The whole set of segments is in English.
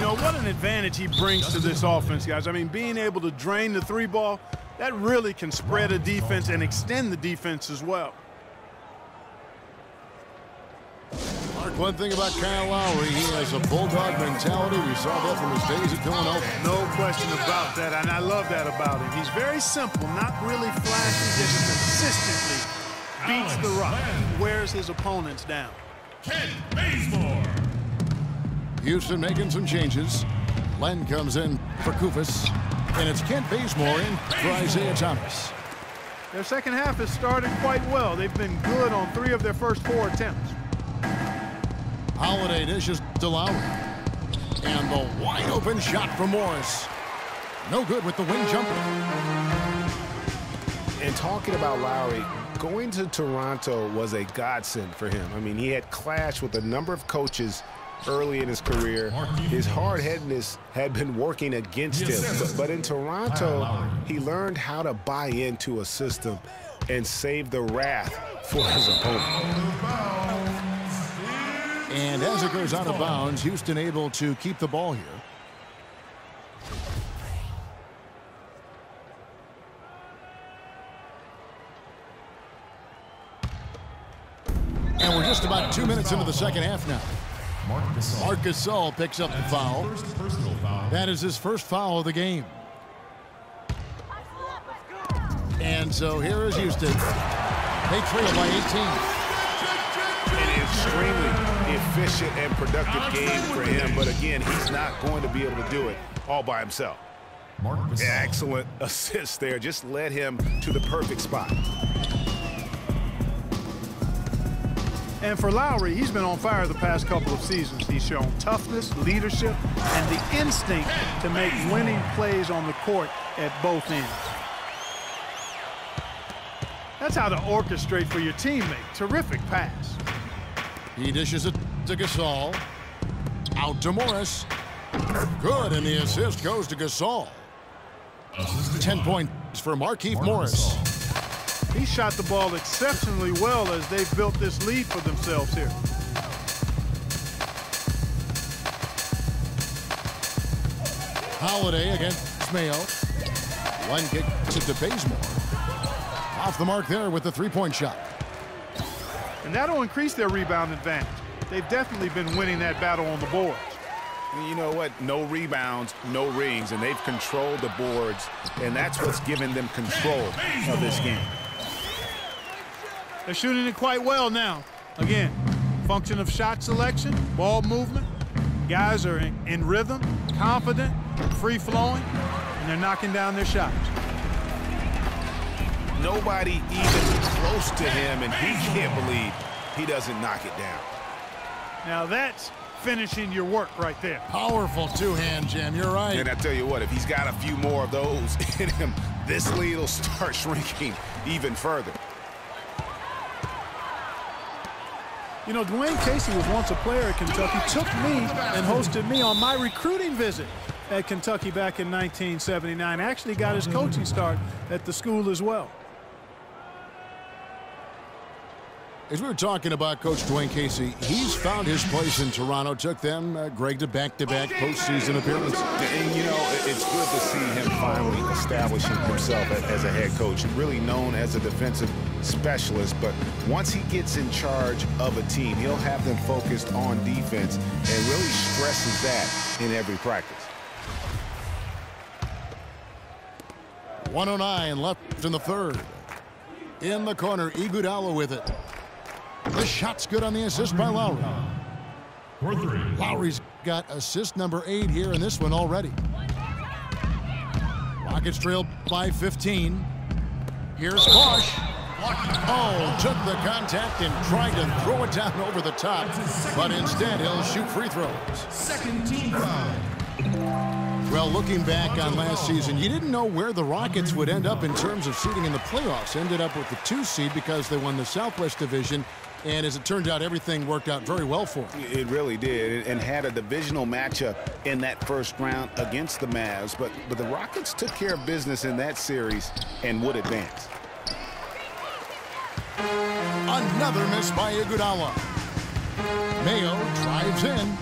know, what an advantage he brings to this offense, guys. I mean, being able to drain the three ball, that really can spread a defense and extend the defense as well. Mark, one thing about Kyle Lowry, he has a bulldog mentality. We saw that from his days at Philadelphia. No question about that, and I love that about him. He's very simple, not really flashy, just consistently beats the rock, wears his opponents down. Kent Bazemore. Houston making some changes. Len comes in for Kufis, and it's Kent Bazemore in for Isaiah Thomas. Their second half has started quite well. They've been good on 3 of their first 4 attempts. Holiday dishes to Lowry. And the wide open shot from Morris. No good with the wing jumper. And talking about Lowry, going to Toronto was a godsend for him. I mean, he had clashed with a number of coaches early in his career. His hard-headedness had been working against him. But in Toronto, he learned how to buy into a system and save the wrath for his opponent. And as it goes out of bounds, Houston able to keep the ball here. And we're just about 2 minutes into the second half now. Marc Gasol picks up the foul. That is his first foul of the game. And so here is Houston. They trail by 18. An extremely efficient and productive game for him, but again, he's not going to be able to do it all by himself. Excellent assist there. Just led him to the perfect spot. And for Lowry, he's been on fire the past couple of seasons. He's shown toughness, leadership, and the instinct to make winning plays on the court at both ends. That's how to orchestrate for your teammate. Terrific pass. He dishes it to Gasol. Out to Morris. Good, and the assist goes to Gasol. 10 points for Markieff Morris. He shot the ball exceptionally well as they've built this lead for themselves here. Holiday against Mayo. One kick to Bazemore. Off the mark there with the three-point shot. And that'll increase their rebound advantage. They've definitely been winning that battle on the boards. You know what? No rebounds, no rings, and they've controlled the boards, and that's what's given them control of this game. They're shooting it quite well now. Again, function of shot selection, ball movement. Guys are in rhythm, confident, free-flowing, and they're knocking down their shots. Nobody even close to him, and he can't believe he doesn't knock it down. Now that's finishing your work right there. Powerful two-hand jam, you're right. And I tell you what, if he's got a few more of those in him, this lead will start shrinking even further. You know, Dwayne Casey was once a player at Kentucky, took me and hosted me on my recruiting visit at Kentucky back in 1979. Actually got his coaching start at the school as well. As we were talking about Coach Dwayne Casey, he's found his place in Toronto. Took them, Greg, to back-to-back postseason appearances. And, you know, it's good to see him finally establishing himself as a head coach. Really known as a defensive specialist, but once he gets in charge of a team, he'll have them focused on defense and really stresses that in every practice. 1:09 left in the third. In the corner, Iguodala with it. The shot's good on the assist by Lowry. Lowry's got assist number 8 here in this one already. Rockets trail by 15. Here's Bosch. Oh, took the contact and tried to throw it down over the top, but instead he'll shoot free throws. Second team foul. Well, looking back on last season, you didn't know where the Rockets would end up in terms of seeding in the playoffs. Ended up with the 2 seed because they won the Southwest Division. And as it turned out, everything worked out very well for them. It really did, and had a divisional matchup in that first round against the Mavs. But the Rockets took care of business in that series and would advance. Another miss by Iguodala. Mayo drives in.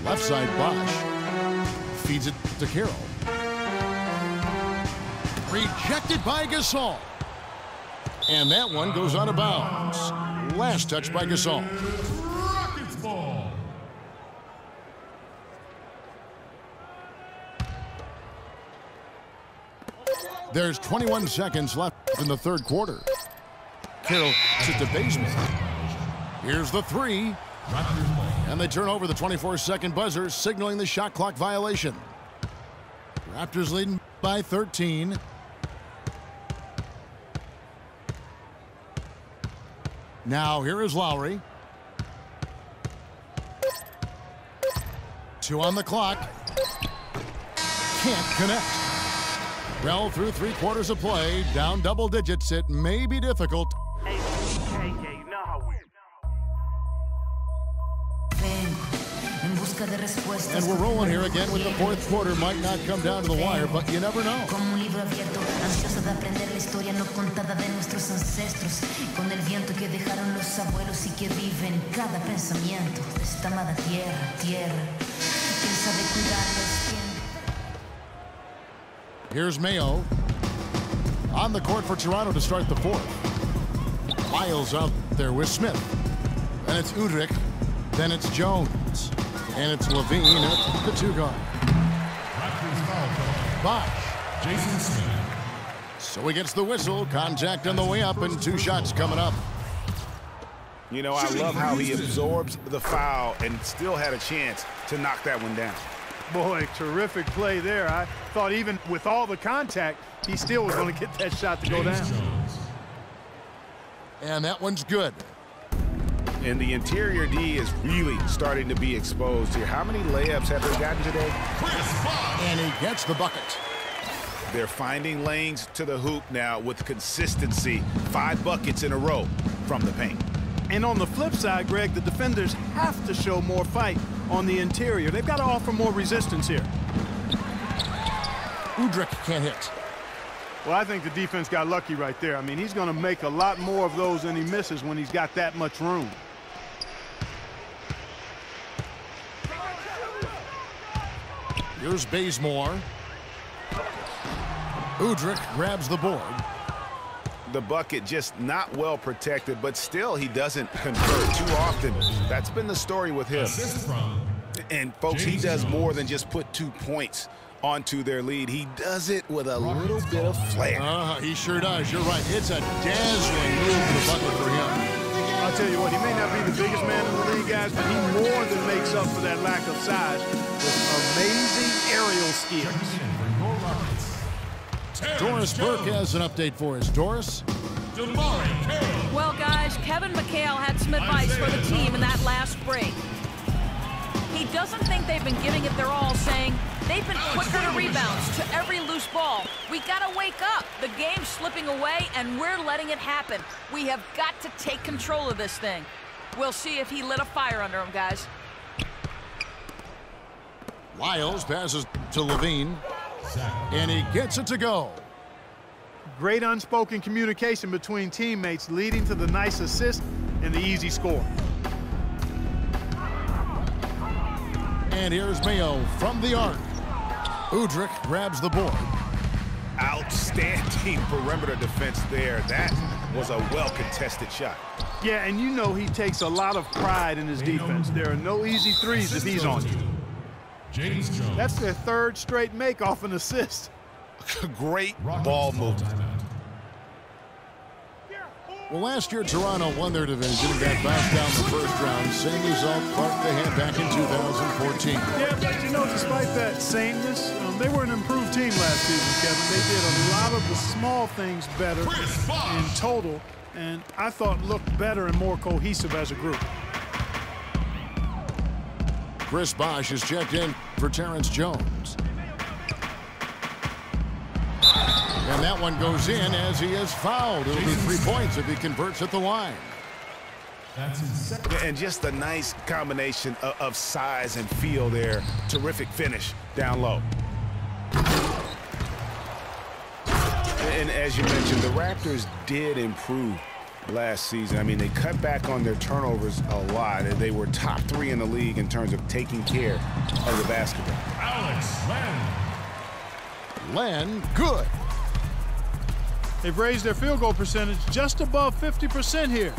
Left side, Bosch. Feeds it to Carroll. Rejected by Gasol. And that one goes out of bounds. Last touch by Gasol. Rockets ball. There's 21 seconds left in the third quarter. Carroll to Baseman. Here's the three. And they turn over the 24-second buzzer, signaling the shot clock violation. Raptors leading by 13. Now here is Lowry. 2 on the clock. Can't connect. Well, through 3 quarters of play, down double digits, it may be difficult. And we're rolling here again with the fourth quarter. Might not come down to the wire, but you never know. Here's Mayo on the court for Toronto to start the fourth. Miles out there with Smith. And it's Udrich. Then it's Jones. And it's Levine, and it's the 2 guard. Bosch. Jason Smith. So he gets the whistle. Contact on the way up, and 2 shots coming up. You know, I love how he absorbs the foul and still had a chance to knock that one down. Boy, terrific play there. I thought even with all the contact, he still was going to get that shot to go down. And that one's good. And the interior D is really starting to be exposed here. How many layups have they gotten today? And he gets the bucket. They're finding lanes to the hoop now with consistency. 5 buckets in a row from the paint. And on the flip side, Greg, the defenders have to show more fight on the interior. They've got to offer more resistance here. Udrich can't hit. Well, I think the defense got lucky right there. I mean, he's going to make a lot more of those than he misses when he's got that much room. Here's Bazemore. Udrich grabs the board. The bucket just not well protected, but still he doesn't convert too often. That's been the story with him. And folks, he does more than just put 2 points onto their lead. He does it with a little bit of flair. He sure does. You're right. It's a dazzling move to the bucket for him. I'll tell you what, he may not be the biggest man in the league, guys, but he more than makes up for that lack of size with amazing aerial skills. Doris Burke has an update for us. Doris? Well, guys, Kevin McHale had some advice for the team in that last break. He doesn't think they've been giving it their all, saying they've been quicker to rebounds to every loose ball. We got to wake up. The game's slipping away, and we're letting it happen. We have got to take control of this thing. We'll see if he lit a fire under him, guys. Lyles passes to Levine. And he gets it to go. Great unspoken communication between teammates leading to the nice assist and the easy score. And here's Mayo from the arc. Udrich grabs the board. Outstanding perimeter defense there. That was a well-contested shot. Yeah, and you know he takes a lot of pride in his defense. There are no easy threes if he's on you. That's their 3rd straight make off an assist. Great ball movement. Well, last year Toronto won their division and got bounced down the first round. Same result, Clark they had back in 2014. Yeah, but you know, despite that sameness, they were an improved team last season, Kevin. They did a lot of the small things better in total, and I thought looked better and more cohesive as a group. Chris Bosch is checked in for Terrence Jones. And that one goes in as he is fouled. It'll be 3 points if he converts at the line. And just a nice combination of size and feel there. Terrific finish down low. And as you mentioned, the Raptors did improve last season. I mean, they cut back on their turnovers a lot, and they were top 3 in the league in terms of taking care of the basketball. Alex Len. Len, good. They've raised their field goal percentage just above 50% here.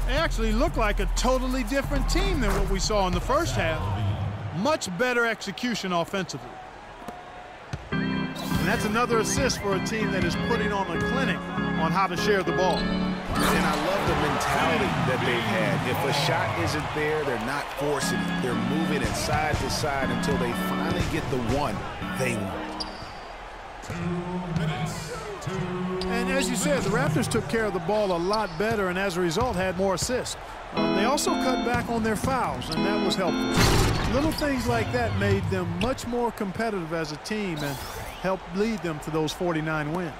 They actually look like a totally different team than what we saw in the first half. Much better execution offensively. And that's another assist for a team that is putting on a clinic on how to share the ball. And I love the mentality that they've had. If a shot isn't there, they're not forcing it. They're moving it side to side until they finally get the one they want. 2 minutes. And as you said, the Raptors took care of the ball a lot better and as a result had more assists. They also cut back on their fouls, and that was helpful. Little things like that made them much more competitive as a team and helped lead them to those 49 wins.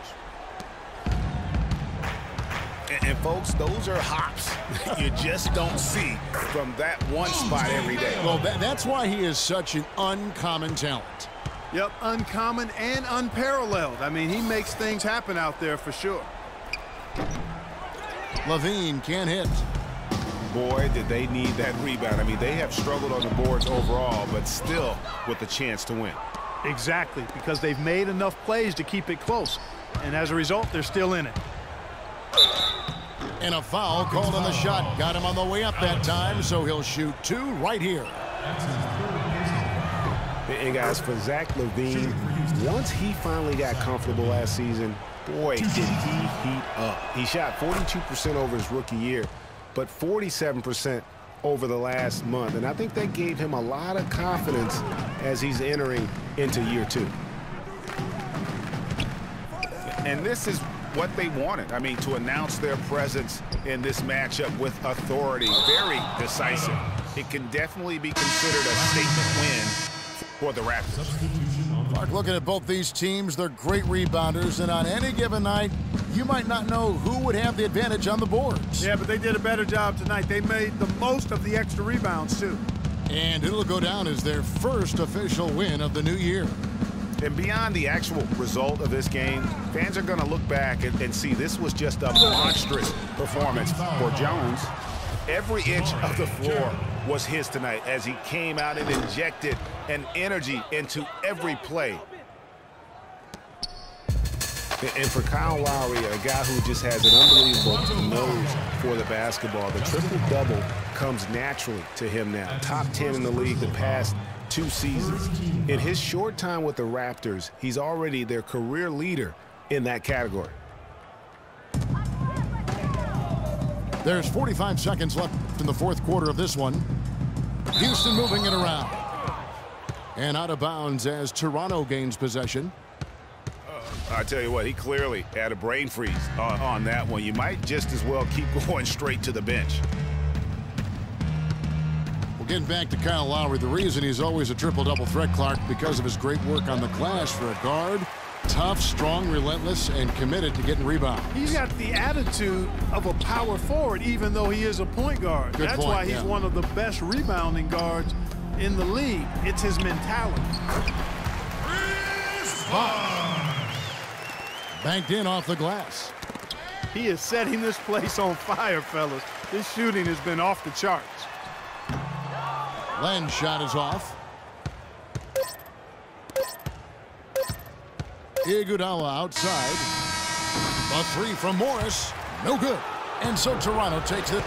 And folks, those are hops you just don't see from that one spot every day. Well, that's why he is such an uncommon talent. Yep, uncommon and unparalleled. I mean, he makes things happen out there for sure. Levine can't hit. Boy, did they need that rebound. I mean, they have struggled on the boards overall, but still with a chance to win. Exactly, because they've made enough plays to keep it close. And as a result, they're still in it. And a foul called on the shot. Got him on the way up that time, so he'll shoot 2 right here. And guys, for Zach LaVine, once he finally got comfortable last season, boy, did he heat up. He shot 42% over his rookie year, but 47% over the last month. And I think that gave him a lot of confidence as he's entering into year 2. And this is what they wanted. I mean, to announce their presence in this matchup with authority, very decisive. It can definitely be considered a statement win for the Raptors. Mark, looking at both these teams, they're great rebounders, and on any given night, you might not know who would have the advantage on the boards. Yeah, but they did a better job tonight. They made the most of the extra rebounds, too. And it'll go down as their first official win of the new year. And beyond the actual result of this game, fans are going to look back and see this was just a monstrous performance for Jones. Every inch of the floor was his tonight as he came out and injected an energy into every play. And for Kyle Lowry, a guy who just has an unbelievable nose for the basketball, the triple-double comes naturally to him now. Top 10 in the league the past 2 seasons. In his short time with the Raptors, he's already their career leader in that category. There's 45 seconds left in the 4th quarter of this one. Houston moving it around. And out of bounds as Toronto gains possession. I tell you what, he clearly had a brain freeze on that one. You might just as well keep going straight to the bench. Well, getting back to Kyle Lowry, the reason he's always a triple-double threat, Clark, because of his great work on the glass for a guard. Tough, strong, relentless, and committed to getting rebounds. He's got the attitude of a power forward, even though he is a point guard. Good That's point, why he's one of the best rebounding guards in the league. It's his mentality. Banked in off the glass. He is setting this place on fire, fellas. His shooting has been off the charts. Len's shot is off. Iguodala outside. A 3 from Morris. No good. And so Toronto takes it.